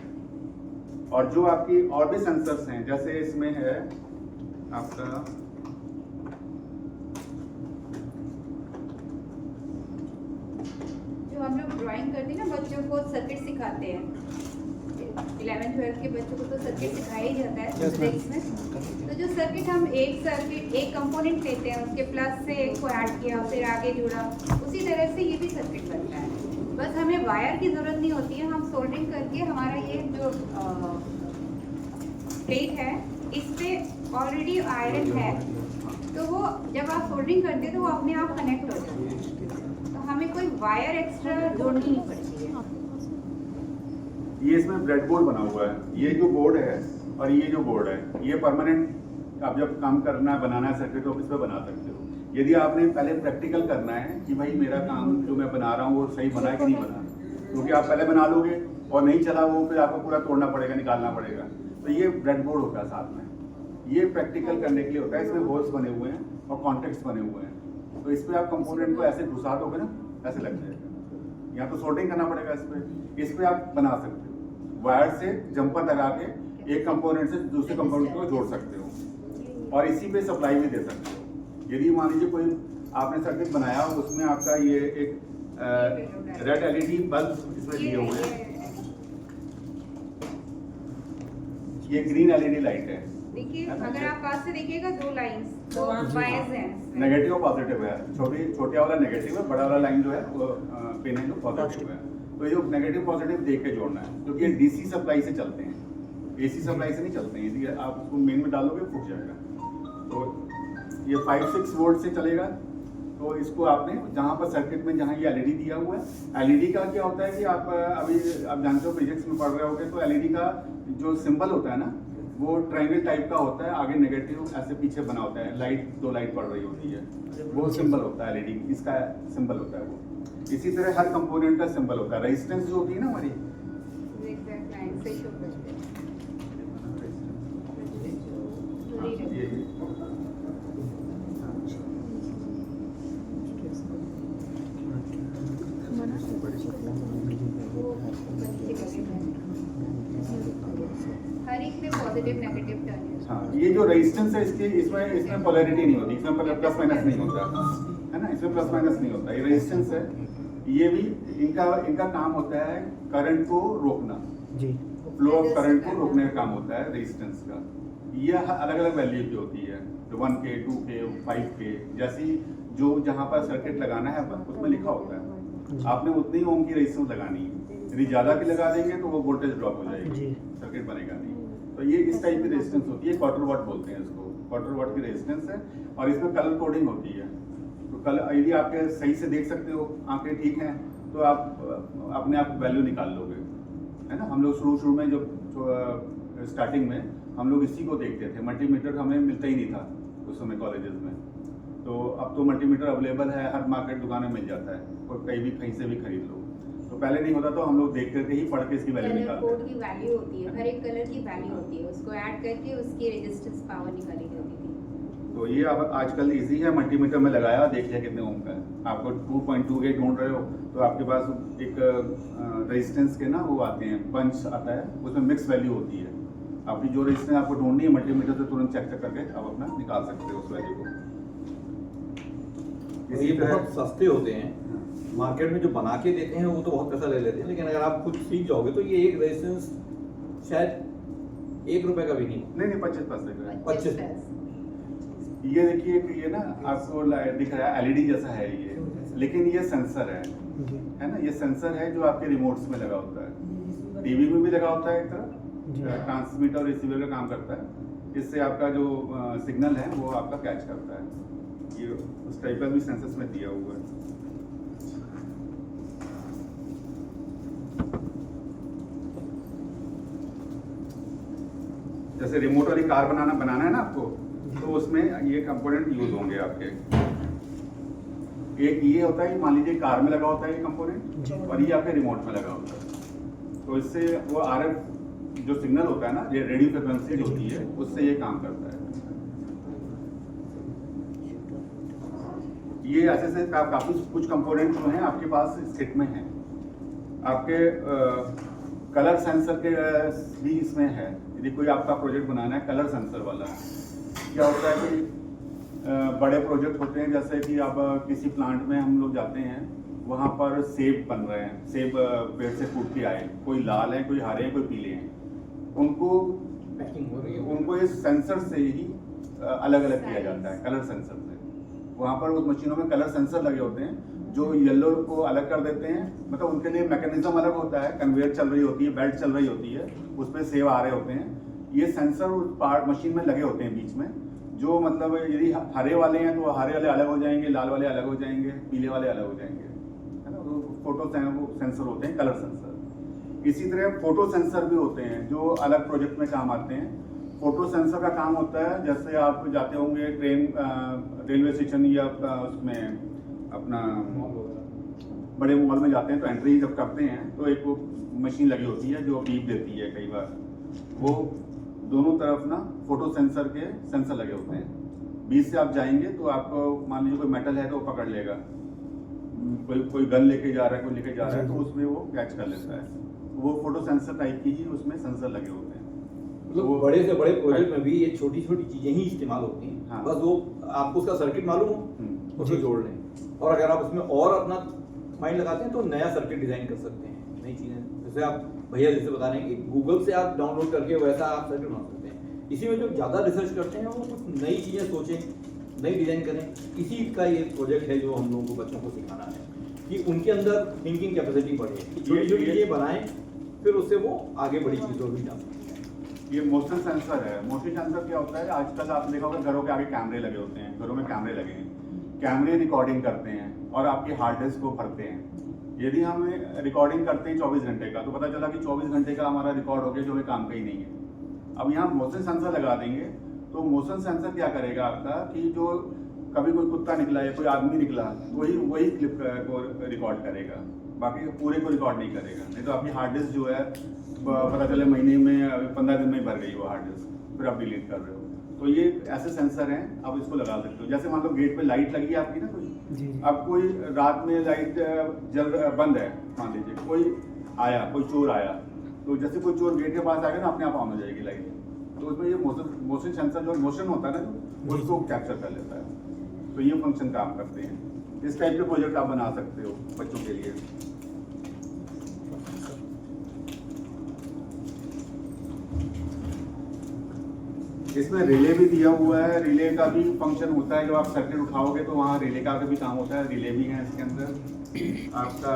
और जो आपकी और भी सेंसर्स हैं, जैसे इसमें है आपका जो हम लोग ड्राइंग करते हैं ना, बच्चों को सर्किट सिखाते हैं, 11th-12th के बच्चों को तो सर्किट सिखाया ही जाता है फिजिक्स में। तो जो सर्किट हम एक कंपोनेंट लेते हैं, उसके प्लस से एक को ऐड किया, फिर आगे जुड़ा, उसी तरह से ये भी सर्किट बनता है। बस हमें वायर की ज़रूरत नहीं होती है, हम सोल्डरिंग करके हमारा ये जो प्लेट है इस पे ऑलरेडी आयरन है, तो वो जब आप सोल्डरिंग करते हैं तो वो अपने आप कनेक्ट हो जाता है, तो हमें कोई वायर एक्स्ट्रा जोड़नी नहीं पड़ती है। ये इसमें ब्रेडबोर्ड बना हुआ है, ये जो बोर्ड है और ये जो बोर्ड है, ये परमानेंट आप जब काम करना बनाना है सर्किट ऑफिस पे बना सकते हो। यदि आपने पहले प्रैक्टिकल करना है कि भाई मेरा काम जो मैं बना रहा हूँ वो सही बना है कि नहीं बना, क्योंकि आप पहले बना लोगे और नहीं चला वो, फिर आपको पूरा तोड़ना पड़ेगा, निकालना पड़ेगा। तो ये ब्रेडबोर्ड होता है साथ में, ये प्रैक्टिकल करने के लिए होता है। इसमें होल्स बने हुए हैं और कॉन्टेक्ट्स बने हुए हैं, तो इस पर आप कंपोनेंट को ऐसे घुसा दोगे ना, ऐसे लग जाएगा। यहाँ तो सोल्डरिंग करना पड़ेगा इस पर आप बना सकते हो, वायर से जंपर लगा के एक कंपोनेंट से दूसरे कंपोनेंट को जोड़ सकते हो और इसी पे सप्लाई भी दे सकते हो। यदि मान लीजिए कोई आपने सर्किट बनाया और उसमें आपका ये एक रेड एलईडी बल्ब इसमें दिए हुए हैं, ये ग्रीन एलईडी लाइट है। देखिए अगर आप पास से देखिएगा दो लाइंस, दो वायर्स हैं, नेगेटिव और पॉजिटिव है, छोटे वाला नेगेटिव है, बड़ा वाला लाइन जो है वो पिन है जो पॉजिटिव है। तो ये नेगेटिव पॉजिटिव देख के जोड़ना है, क्योंकि ये डीसी सप्लाई से चलते हैं, एसी सप्लाई से नहीं चलते हैं। यदि आप उसको मेन में डालोगे फूट जाएगा। तो ये 5-6 वोल्ट से चलेगा। तो इसको आपने जहाँ पर सर्किट में जहाँ ये एलईडी दिया हुआ है, एलईडी का क्या होता है कि आप अभी आप जानते हो फिजिक्स में पढ़ रहे होगे, तो एलईडी का जो सिंबल होता है ना वो ट्रायंगल टाइप का होता है, आगे नेगेटिव ऐसे पीछे बना होता है, लाइट 2 लाइट पड़ रही होती है, वो सिंबल होता है एलईडी, इसका सिंबल होता है वो। इसी तरह हर कंपोनेंट का सिंबल होता है। रेजिस्टेंस जो होती है ना हमारी, एग्जैक्ट लाइन से शो करते हैं। हर एक में पॉजिटिव नेगेटिव टर्न है। हाँ, ये जो रेजिस्टेंस है इसमें पोलैरिटी नहीं होती, इसमें प्लस माइनस नहीं होता है ना, इसमें प्लस माइनस नहीं होता। ये रेजिस्टेंस है, ये भी इनका काम होता है करंट को रोकना, फ्लो ऑफ करंट को रोकने का काम होता है रेजिस्टेंस का। ये अलग अलग वैल्यू की होती है, तो 1K 2K 5K जैसी जो जहाँ पर सर्किट लगाना है उसमें लिखा होता है। आपने उतनी ओम की रेजिस्टेंस लगानी है, यदि ज़्यादा की लगा देंगे तो वो वोल्टेज ड्रॉप हो जाएगी, सर्किट बनेगा नहीं। तो ये इस टाइप की रेजिस्टेंस होती है, क्वार्टर वाट बोलते हैं इसको, क्वार्टर वाट की रेजिस्टेंस है। और इसमें कलर कोडिंग होती है, तो कलर यदि आपके सही से देख सकते हो, आंखें ठीक हैं, तो आप अपने आप वैल्यू निकाल लोगे। है ना। हम लोग शुरू में जब स्टार्टिंग में हम लोग इसी को देखते थे, मल्टीमीटर हमें मिलता ही नहीं था उस समय कॉलेजेस में। तो अब तो मल्टीमीटर अवेलेबल है, हर मार्केट दुकान में मिल जाता है और कहीं से भी खरीद लो। तो पहले नहीं होता, तो हम लोग देख करके ही पढ़ के इसकी वैल्यू कलर निकालते कोड हैं। की वैल्यू होती है, हर एक कलर की वैल्यू होती है, उसको ऐड करके उसकी रेजिस्टेंस पावर निकाली जाती थी। तो ये अब आजकल इजी है, मल्टीमीटर में लगाया, देख लिया कितने ओम का है। आपको 2.2 के ढूंढ रहे हो तो आपके पास एक रेजिस्टेंस के ना वो आते हैं, बंच आता है, उसमें मिक्स वैल्यू होती है। आपकी जो रेजिस्टेंस आपको ढूंढनी है मल्टीमीटर से तुरंत चेक करके आप अपना निकाल सकते हो उस वैल्यू को। ये बहुत सस्ते होते हैं, मार्केट में जो बना के देते हैं वो तो बहुत पैसा ले लेते हैं, लेकिन अगर आप खुद सीख जाओगे तो ये एक रेजिस्टेंस शायद 1 रुपए का भी नहीं। नहीं 25 पैसे का है। 25 ये देखिए कि ये ना आपको दिख रहा है एलईडी जैसा है ये, लेकिन ये सेंसर है ना। ये सेंसर है जो आपके रिमोट्स में लगा होता है, टीवी में भी लगा होता है, एक तरह ट्रांसमीटर और रिसीवर का काम करता है। इससे आपका जो सिग्नल है वो आपका कैच करता है। ये उस टाइप का भी सेंसर्स में दिया हुआ है। जैसे रिमोट वाली कार बनाना है ना आपको, तो उसमें ये कंपोनेंट यूज होंगे आपके। एक ये होता है, मान लीजिए कार में लगा होता है ये कंपोनेंट, और ये आपके रिमोट में लगा होता है। तो इससे वो RF जो सिग्नल होता है ना, ये रेडियो फ्रिक्वेंसी जो होती है, उससे ये काम करता है। ये ऐसे काफी कुछ कंपोनेंट जो हैं आपके पास इस किट में हैं। आपके कलर सेंसर के भी इसमें है। यदि कोई आपका प्रोजेक्ट बनाना है कलर सेंसर वाला, क्या होता है कि बड़े प्रोजेक्ट होते हैं, जैसे कि आप किसी प्लांट में हम लोग जाते हैं, वहाँ पर सेब बन रहे हैं, सेब पेड़ से फूट के आए, कोई लाल है, कोई हरे हैं, कोई पीले हैं, उनको पैकिंग हो रही है। उनको इस सेंसर से ही अलग अलग किया जाता है, कलर सेंसर से। वहाँ पर उस मशीनों में कलर सेंसर लगे होते हैं जो येलो को अलग कर देते हैं। मतलब उनके लिए मैकेनिज्म अलग होता है, कन्वेयर चल रही होती है, बेल्ट चल रही होती है, उस पर सेब आ रहे होते हैं। ये सेंसर उस पार्ट मशीन में लगे होते हैं बीच में, जो मतलब यदि हरे वाले हैं तो हरे वाले अलग हो जाएंगे, लाल वाले अलग हो जाएंगे, पीले वाले अलग हो जाएंगे, है ना। तो फोटो सेंसर होते हैं, कलर सेंसर। इसी तरह फोटो सेंसर भी होते हैं जो अलग प्रोजेक्ट में काम आते हैं। फोटो सेंसर का काम होता है, जैसे आप जाते होंगे ट्रेन, रेलवे स्टेशन या उसमें अपना बड़े मॉल में जाते हैं, तो एंट्री जब करते हैं तो एक वो मशीन लगी होती है जो बीप देती है। कई बार वो दोनों तरफ ना फोटो सेंसर के सेंसर लगे होते हैं। बीच से आप जाएंगे तो आपको मान लीजिए कोई मेटल है तो वो पकड़ लेगा, कोई गन लेके जा रहा है, कोई लेके जा रहा है, तो उसमें वो कैच कर लेता है। वो फोटो सेंसर टाइप की ही उसमें सेंसर लगे होते हैं। मतलब बड़े से बड़े प्रोजेक्ट में भी ये छोटी छोटी चीजें ही इस्तेमाल होती हैं। हाँ। बस वो आपको उसका सर्किट मालूम हो उसको जोड़ लें, और अगर आप उसमें और अपना माइंड लगाते हैं तो नया सर्किट डिजाइन कर सकते हैं, नई चीजें। जैसे आप भैया जैसे बता रहे हैं कि गूगल से आप डाउनलोड करके वैसा आप सर्किट बना सकते हैं। इसी में जो ज़्यादा रिसर्च करते हैं वो कुछ नई चीज़ें सोचें, नई डिज़ाइन करें। इसी का ये प्रोजेक्ट है जो हम लोगों को बच्चों को सिखाना है कि उनके अंदर थिंकिंग कैपेसिटी बढ़े, छोटी छोटी चीज़ें बनाएं, फिर उससे वो आगे बड़ी चीज़ों में जा सकते हैं। ये मोशन सेंसर है। मोशन सेंसर क्या होता है, आजकल आप देखा होगा घरों के आगे कैमरे लगे होते हैं, घरों में कैमरे लगे हैं, कैमरे रिकॉर्डिंग करते हैं और आपके हार्ड डिस्क को भरते हैं। यदि हम रिकॉर्डिंग करते हैं 24 घंटे का, तो पता चला कि 24 घंटे का हमारा रिकॉर्ड हो गया जो हमें काम का ही नहीं है। अब यहाँ मोशन सेंसर लगा देंगे तो मोशन सेंसर क्या करेगा आपका कि जो कभी कोई कुत्ता निकला या कोई आदमी निकला, वही क्लिप को रिकॉर्ड करेगा, बाकी पूरे को रिकॉर्ड नहीं करेगा। नहीं तो आपकी हार्ड डिस्क जो है पता चले महीने में 15 दिन में भर गई वो हार्ड डिस्क, फिर आप डिलीट कर रहे हो। तो ये ऐसे सेंसर हैं, आप इसको लगा सकते हो। जैसे मान लो गेट पे लाइट लगी है आपकी ना कोई, अब कोई रात में लाइट बंद है, मान लीजिए कोई आया, कोई चोर आया, तो जैसे कोई चोर गेट के पास आएगा ना अपने आप ऑन हो जाएगी लाइट। तो उसमें ये मोशन सेंसर जो मोशन होता है ना उसको कैप्चर कर लेता है। तो ये फंक्शन काम करते हैं। इस टाइप के प्रोजेक्ट आप बना सकते हो बच्चों के लिए। इसमें रिले भी दिया हुआ है। रिले का भी फंक्शन होता है, जब आप सर्किट उठाओगे तो वहाँ रिले का भी काम होता है। रिले भी है इसके अंदर आपका।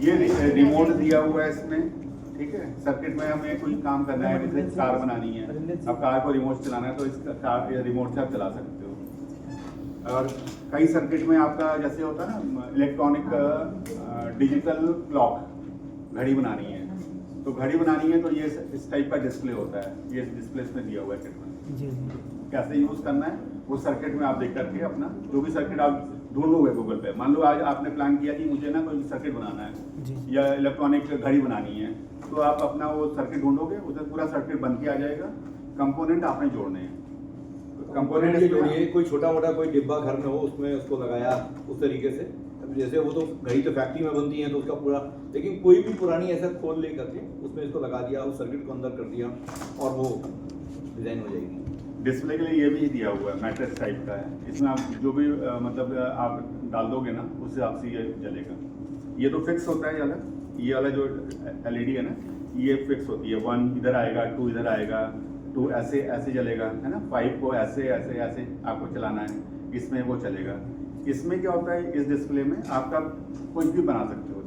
ये रिमोट दिया हुआ है इसमें, ठीक है। सर्किट में हमें कोई काम करना है, जैसे कार बनानी है, अब कार को रिमोट चलाना है तो इसका कार रिमोट से आप चला सकते हो। और कई सर्किट में आपका जैसे होता है ना इलेक्ट्रॉनिक डिजिटल क्लॉक घड़ी बनानी है, तो घड़ी बनानी है तो ये इस टाइप का डिस्प्ले होता है, ये डिस्प्ले इसमें दिया हुआ है किट में। जी जी। कैसे यूज़ करना है वो सर्किट में आप देख करके अपना जो भी सर्किट आप ढूंढोगे गूगल पे, मान लो आज आपने प्लान किया कि मुझे ना कोई सर्किट बनाना है जी। या इलेक्ट्रॉनिक घड़ी बनानी है, तो आप अपना वो सर्किट ढूंढोगे, उसमें पूरा सर्किट बन के आ जाएगा, कंपोनेंट आपने जोड़ने हैं। कंपोनेंट ये जोड़िए, कोई छोटा मोटा कोई डिब्बा घर में हो उसमें उसको लगाया उस तरीके से, अब जैसे वो तो घड़ी तो फैक्ट्री में बनती है तो उसका पूरा, लेकिन कोई भी पुरानी ऐसा खोल ले करके उसमें इसको लगा दिया, उस सर्किट को अंदर कर दिया और वो डिज़ाइन हो जाएगी। डिस्प्ले के लिए ये भी दिया हुआ है, मैट्रिक्स टाइप का है, इसमें आप जो भी मतलब आप डाल दोगे ना उस हिसाब से ये जलेगा। ये तो फिक्स होता है अलग, ये वाला जो LED है ना ये फिक्स होती है, 1 इधर आएगा, 2 इधर आएगा, 2 ऐसे ऐसे जलेगा, है ना, 5 को ऐसे ऐसे ऐसे आपको चलाना है, इसमें वो चलेगा। इसमें क्या होता है, इस डिस्प्ले में आपका कुछ भी बना सकते हो,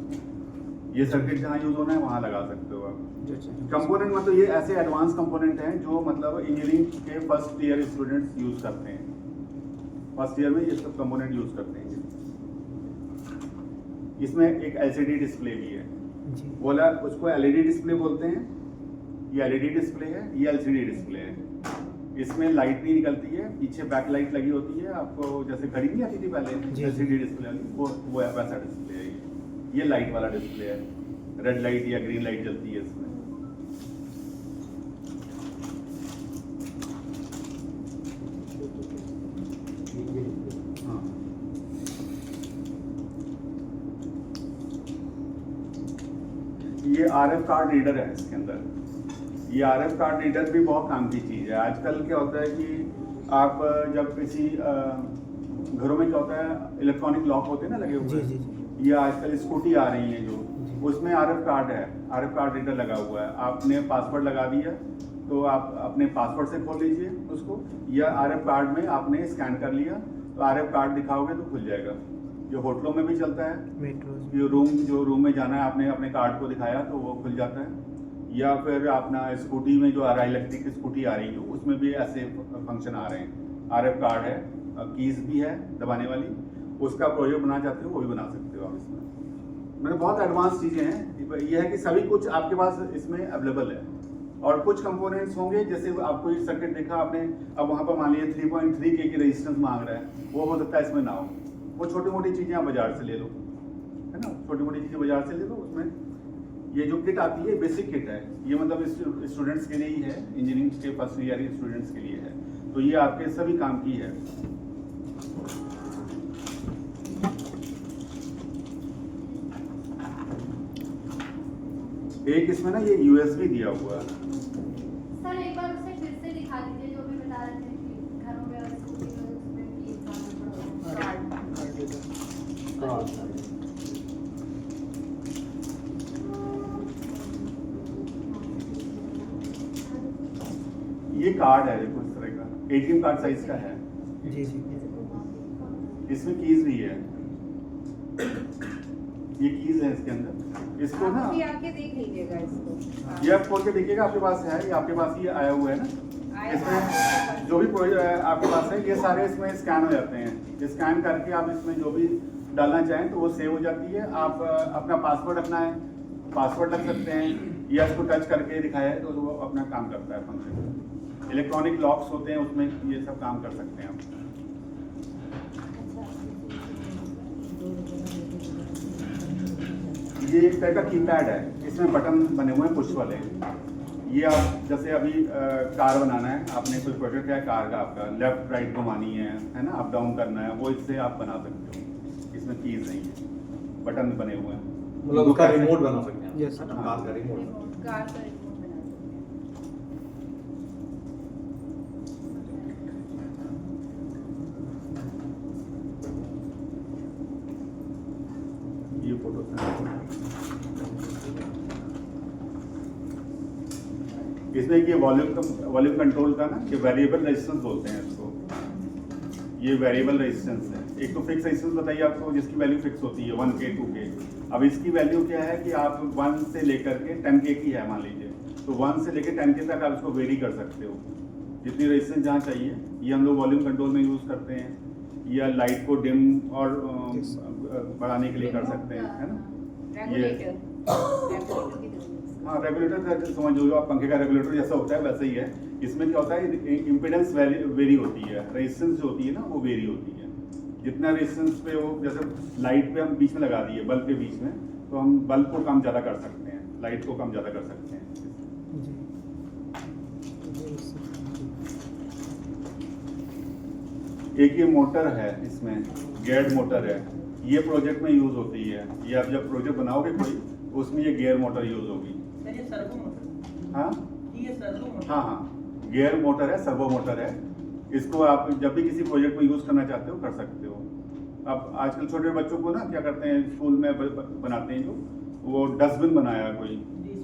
ये सर्किट जहाँ यूज होना है वहाँ लगा सकते हो आप। कंपोनेंट मतलब it ऐसे एडवांस कंपोनेंट हैं जो मतलब इंजीनियरिंग के फर्स्ट ईयर स्टूडेंट्स यूज करते हैं, फर्स्ट ईयर में ये सब कंपोनेंट यूज करते हैं। इसमें एक LCD डिस्प्ले भी है, बोला उसको LED डिस्प्ले बोलते हैं, ये LED डिस्प्ले है, ये LCD डिस्प्ले है। इसमें लाइट नहीं निकलती है, पीछे बैक लाइट लगी होती है, आपको जैसे घड़ी नहीं आती थी पहले LCD डिस्प्ले वाली, वो वैसा डिस्प्ले है। ये लाइट वाला डिस्प्ले है, रेड लाइट या ग्रीन लाइट जलती है इसमें। हाँ, ये RF कार्ड रीडर है इसके अंदर। ये RF कार्ड रीडर भी बहुत काम की चीज़ है। आजकल क्या होता है कि आप जब किसी घरों में क्या होता है, इलेक्ट्रॉनिक लॉक होते हैं ना लगे हुए, ये आजकल स्कूटी आ रही है जो, उसमें RF कार्ड है, RF कार्ड रीडर लगा हुआ है। आपने पासवर्ड लगा दिया तो आप अपने पासवर्ड से खोल लीजिए उसको, या RF कार्ड में आपने स्कैन कर लिया तो RF कार्ड दिखाओगे तो खुल जाएगा। ये होटलों में भी चलता है, ये रूम में जाना है, आपने अपने कार्ड को दिखाया तो वो खुल जाता है। या फिर अपना स्कूटी में जो आ रहा है, इलेक्ट्रिक स्कूटी आ रही है, उसमें भी ऐसे फंक्शन आ रहे हैं। RF कार्ड है, कीज भी है दबाने वाली, उसका प्रोजेक्ट बनाना चाहते हो वो भी बना सकते हो आप इसमें। मतलब बहुत एडवांस चीज़ें हैं। ये है कि सभी कुछ आपके पास इसमें अवेलेबल है। और कुछ कंपोनेंट्स होंगे, जैसे आपको एक सर्किट देखा आपने, अब वहाँ पर मान लीजिए 3.3 के की रेजिस्टेंस मांग रहा है, वो हो सकता है इसमें ना हो। वो छोटी मोटी चीज़ें आप बाजार से ले लो, है ना, छोटी मोटी चीज़ें बाजार से ले लो। उसमें ये जो किट आती है बेसिक किट है, ये मतलब स्टूडेंट्स के लिए ही है, इंजीनियरिंग के फर्स्ट ईयर के स्टूडेंट्स के लिए है, तो ये आपके सभी काम की है। एक इसमें ना ये USB दिया हुआ है। सर एक बार उसे फिर से दिखा दीजिए जो भी बता रहे थे कि घरों में और स्कूटी में उसमें की ये कार्ड है, देखो इस तरह का ATM कार्ड साइज का है। जी जी। इसमें कीज भी है, ये कीज है इसके अंदर। इसको ना आप भी आके देख लीजिएगा इसको, ये आप खोल के देखिएगा, आपके पास है, ये आपके पास ही आया हुआ है ना। इसमें जो भी आपके पास है ये सारे इसमें स्कैन हो जाते हैं। स्कैन करके आप इसमें जो भी डालना चाहें तो वो सेव हो जाती है। आप अपना पासवर्ड रखना है, पासवर्ड रख सकते हैं, या इसको टच करके दिखाया है तो वो अपना काम करता है फंक्शन। इलेक्ट्रॉनिक लॉक्स होते हैं उसमें ये सब काम कर सकते हैं आप। ये एक तरह का कीपैड है, इसमें बटन बने हुए हैं पुश वाले। ये आप जैसे अभी कार बनाना है, आपने कोई प्रोजेक्ट है कार का, आपका लेफ्ट राइट घुमानी है ना, अप डाउन करना है, वो इससे आप बना सकते हो। इसमें कीज नहीं है, बटन बने हुए हैं, मतलब उसका रिमोट बना सकते हैं। Yes sir. कार का रिमोट। कार का रिमोट बना ये फोटो इसमें ये वॉल्यूम कंट्रोल का ना, ये वेरिएबल रेजिस्टेंस बोलते हैं इसको। ये वेरिएबल रेजिस्टेंस है। एक तो फिक्स रेजिस्टेंस बताइए आपको, जिसकी वैल्यू फिक्स होती है 1K 2K। अब इसकी वैल्यू क्या है कि आप 1 से लेकर के 10K की है मान लीजिए, तो 1 से लेकर 10K तक आप इसको वेरी कर सकते हो, जितनी रेजिस्टेंस जहाँ चाहिए। ये हम लोग वॉल्यूम कंट्रोल में यूज़ करते हैं। या लाइट को डिम और बढ़ाने के लिए कर सकते हैं, है ना। रेगुलेटर की तरह। हाँ, रेगुलेटर समझ लो आप, पंखे का रेगुलेटर जैसा होता है वैसे ही है। इसमें क्या होता है, इम्पीडेंस वेरी होती है, रेजिस्टेंस जो होती है ना वो वेरी होती है। जितना रेजिस्टेंस पे वो, जैसे लाइट पे हम बीच में लगा दिए, बल्ब के बीच में, तो हम बल्ब को कम ज़्यादा कर सकते हैं, लाइट को कम ज़्यादा कर सकते हैं। एक ये मोटर है, इसमें गेयर्ड मोटर है, ये प्रोजेक्ट में यूज़ होती है। ये आप जब प्रोजेक्ट बनाओगे कोई, उसमें ये गियर मोटर यूज़ होगी। सर ये सर्वो मोटर, हाँ ये सर्वो मोटर। हाँ, गियर मोटर है, सर्वो मोटर है। इसको आप जब भी किसी प्रोजेक्ट में यूज़ करना चाहते हो कर सकते हो। अब आजकल छोटे बच्चों को ना क्या करते हैं, स्कूल में बनाते हैं जो, वो डस्टबिन बनाया कोई,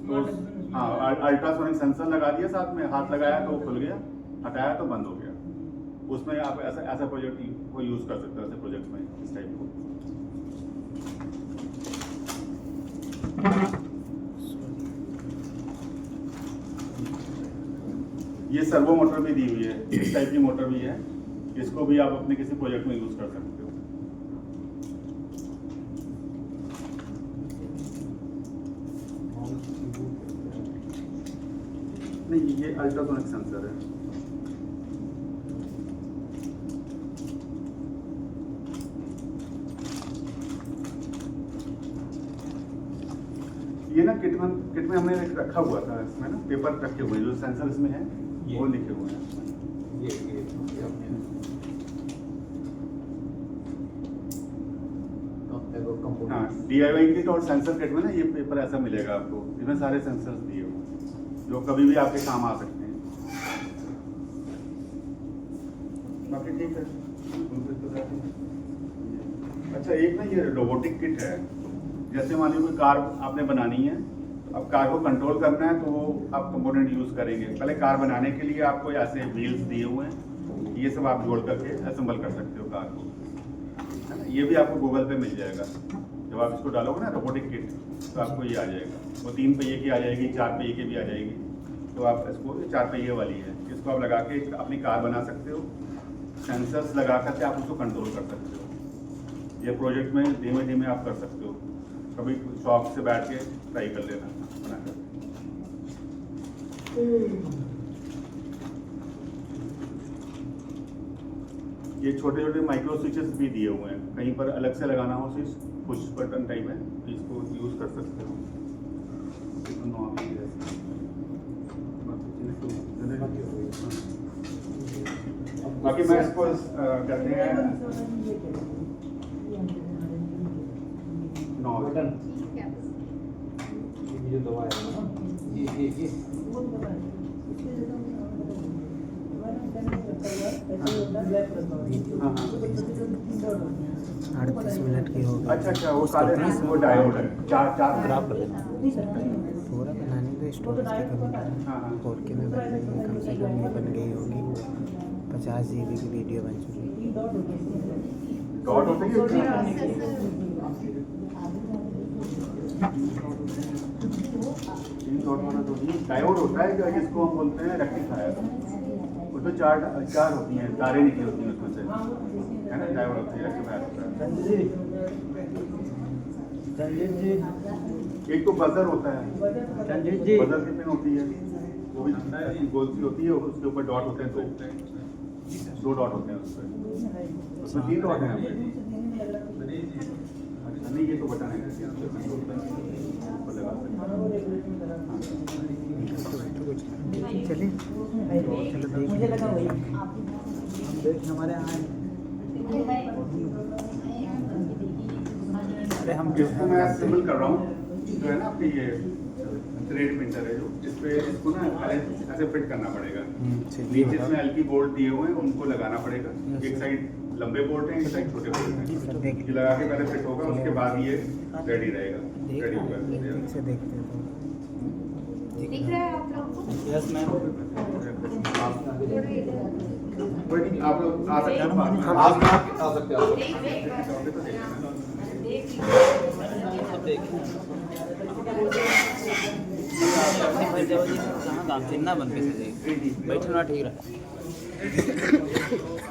तो हाँ अल्ट्रासोनिक सेंसर लगा दिया, साथ में हाथ लगाया तो वो खुल गया, हटाया तो बंद हो गया। उसमें आप ऐसा प्रोजेक्ट को यूज़ कर सकते हो, ऐसे प्रोजेक्ट में इस टाइप को। ये सर्वो मोटर भी दी हुई है, इस टाइप की मोटर भी है। इसको भी आप अपने किसी प्रोजेक्ट में यूज़ कर सकते हो। नहीं, ये अल्ट्रासोनिक सेंसर है। ये ना किट में हमने रखा हुआ था, इसमें ना पेपर रखे हुए, जो सेंसर इसमें है वो लिखे हुए हैं। हाँ, DIY किट और सेंसर किट में ना ये पेपर ऐसा मिलेगा आपको, इसमें सारे सेंसर्स दिए हुए हैं जो कभी भी आपके काम आ सकते हैं। बाकी ठीक है। अच्छा, एक ना ये रोबोटिक किट है। जैसे मान लीजिए कोई कार आपने बनानी है, अब कार को कंट्रोल करना है तो आप कंपोनेंट यूज़ करेंगे। पहले कार बनाने के लिए आपको ऐसे व्हील्स दिए हुए हैं, ये सब आप जोड़ करके असेंबल कर सकते हो कार को, है ना। ये भी आपको गूगल पे मिल जाएगा। जब आप इसको डालोगे ना रोबोटिक किट, तो आपको ये आ जाएगा। वो 3 पहिए की आ जाएगी, 4 पहिए की भी आ जाएगी। तो आप इसको 4 पहिए वाली है, इसको आप लगा के अपनी कार बना सकते हो। सेंसर्स लगा करके आप उसको कंट्रोल कर सकते हो। ये प्रोजेक्ट में धीमे धीमे आप कर सकते हो। कभी शौक से बैठ के ट्राई कर लेना बनाकर। ये छोटे छोटे माइक्रो स्विचेस भी दिए हुए हैं, कहीं पर अलग से लगाना हो स्विच, पुश बटन टाइप है, इसको यूज़ कर सकते हो। बाकी मैं इसको करते हैं बटन, ये दवा है ना, ये हाँ 38 मिनट की होगी। अच्छा, वो काले वो डायोड है, चार खराब कर पूरा बनाने में स्टोरेज की कमी है। 4K में बनाने कम से कम ये बन गई होगी 50 GB की वीडियो बन चुकी है। डॉट होते हैं डायोड होता है, जिसको हम बोलते हैं रेक्टिफायर। उसमें चार होती हैं, तारें निकली होती हैं उसमें से, है ना। डायोड होती है, रेक्टिफायर होता है। एक तो बजर होता है, बजर की पिन होती है, वो भी गोल सी होती है, उसके ऊपर डॉट होते हैं, 2 डॉट होते हैं उसमें 3 डॉट हैं। नहीं, ये तो बटन है, ऊपर लगा चलिए मुझे लगा वही हमारे यहाँ अरे हम जो इसको मैं सिंबल कर रहा हूँ, जो है ना आपकी ये 3D प्रिंटर है, जो जिसपे इसको ना ऐसे फिट करना पड़ेगा। नीचे इसमें हल्की बोल्ट दिए हुए हैं, उनको लगाना पड़ेगा। एक साइड लंबे बोल्ट हैं, एक साइड छोटे बोल्ट हैं। ये लगा के पहले फिट होगा, उसके बाद ये रेडी रहेगा, रेडी होगा। से देखते हैं दिख रहा है आप लोगों को? Yes ma'am. कोई नहीं, आप लोग आ सकते हैं, आ सकते हैं। कहाँ काम चिन्ना बन के बैठना ठीक रहा।